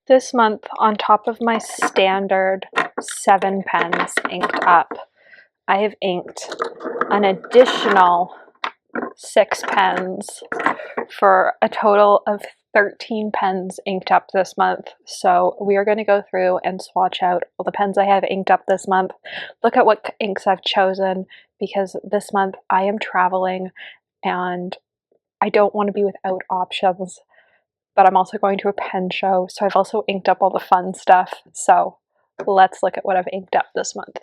This month, on top of my standard 7 pens inked up, I have inked an additional 6 pens for a total of 13 pens inked up this month. So we are going to go through and swatch out all the pens I have inked up this month. Look at what inks I've chosen, because this month I am traveling and I don't want to be without options, but I'm also going to a pen show, so I've also inked up all the fun stuff. So let's look at what I've inked up this month.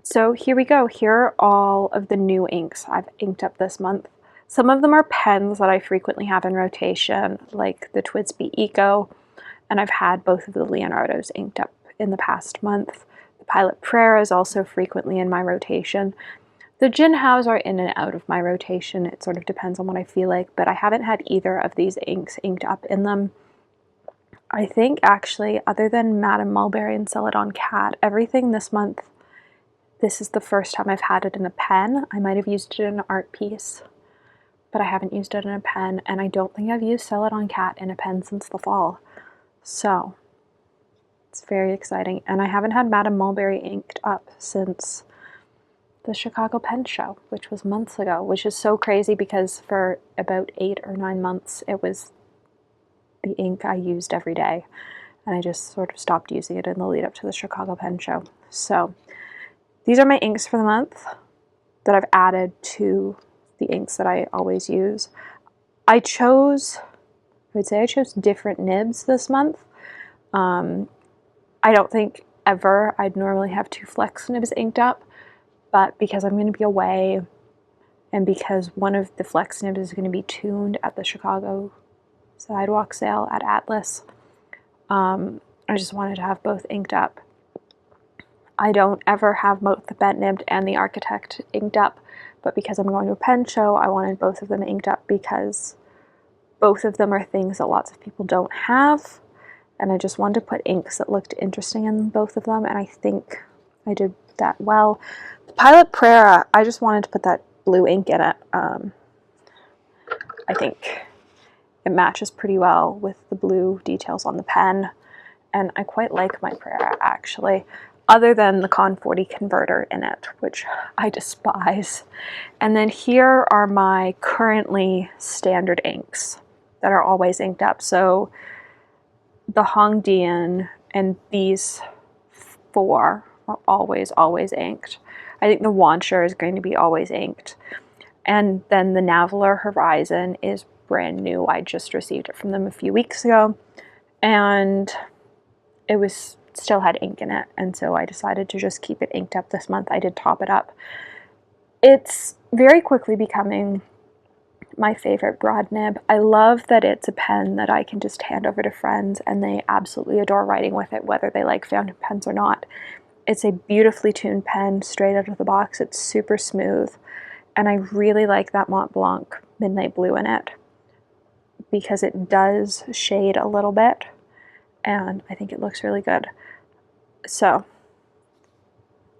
So here we go. Here are all of the new inks I've inked up this month. Some of them are pens that I frequently have in rotation, like the TWSBI Eco, and I've had both of the Leonardos inked up in the past month. The Pilot Prayer is also frequently in my rotation. The JinHaos are in and out of my rotation. It sort of depends on what I feel like, but I haven't had either of these inks inked up in them. I think actually, other than Madame Mulberry and Celadon Cat, everything this month, this is the first time I've had it in a pen. I might have used it in an art piece, but I haven't used it in a pen, and I don't think I've used Celadon Cat in a pen since the fall. So it's very exciting. And I haven't had Madame Mulberry inked up since the Chicago Pen Show, which was months ago, which is so crazy because for about 8 or 9 months, it was the ink I used every day. And I just sort of stopped using it in the lead up to the Chicago Pen Show. So these are my inks for the month that I've added to the inks that I always use. I would say I chose different nibs this month. I don't think ever I'd normally have 2 flex nibs inked up, but because I'm going to be away and because one of the flex nibs is going to be tuned at the Chicago Sidewalk Sale at Atlas, I just wanted to have both inked up. I don't ever have both the bent nibbed and the Architect inked up, but because I'm going to a pen show, I wanted both of them inked up because both of them are things that lots of people don't have, and I just wanted to put inks that looked interesting in both of them, and I think I did that well. The Pilot Prayer, I just wanted to put that blue ink in it. I think it matches pretty well with the blue details on the pen, and I quite like my Prayer actually, other than the Con 40 converter in it, which I despise. And then here are my currently standard inks that are always inked up. So the HongDian and these 4 are always inked. I think the Wancher is going to be always inked. And then the NAHVALUR Horizon is brand new. I just received it from them a few weeks ago, and it still had ink in it, and so I decided to just keep it inked up this month. I did top it up. It's very quickly becoming my favorite broad nib. I love that it's a pen that I can just hand over to friends and they absolutely adore writing with it, whether they like fountain pens or not. It's a beautifully tuned pen straight out of the box. It's super smooth, and I really like that Montblanc Midnight Blue in it because it does shade a little bit, and I think it looks really good. So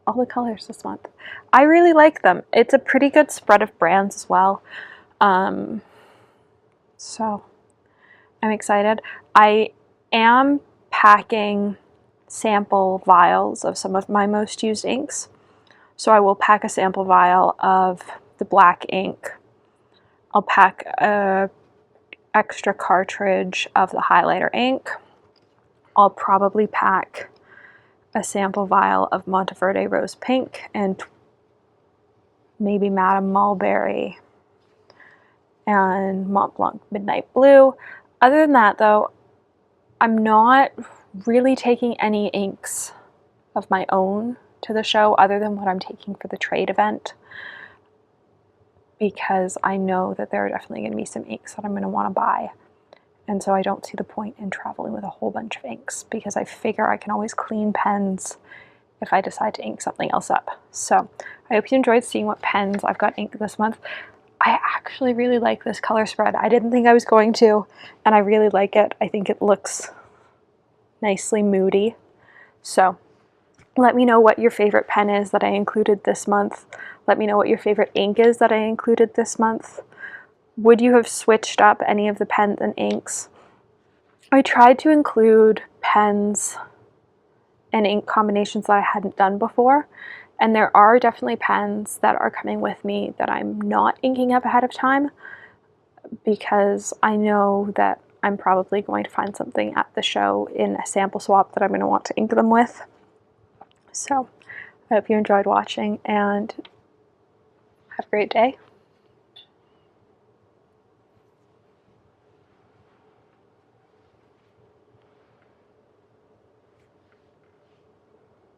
all the colors this month, I really like them. It's a pretty good spread of brands as well. So I'm excited. I am packing sample vials of some of my most used inks. So I will pack a sample vial of the black ink. I'll pack a extra cartridge of the highlighter ink. I'll probably pack a sample vial of Monteverde Rose Pink and maybe Madame Mulberry and Montblanc Midnight Blue. Other than that though, I'm not really taking any inks of my own to the show other than what I'm taking for the trade event, because I know that there are definitely going to be some inks that I'm going to want to buy, and so I don't see the point in traveling with a whole bunch of inks because I figure I can always clean pens if I decide to ink something else up. So I hope you enjoyed seeing what pens I've got inked this month. I actually really like this color spread. I didn't think I was going to, and I really like it. I think it looks nicely moody. So let me know what your favorite pen is that I included this month. Let me know what your favorite ink is that I included this month. Would you have switched up any of the pens and inks? I tried to include pens and ink combinations that I hadn't done before, and there are definitely pens that are coming with me that I'm not inking up ahead of time because I know that I'm probably going to find something at the show in a sample swap that I'm going to want to ink them with. So I hope you enjoyed watching and have a great day.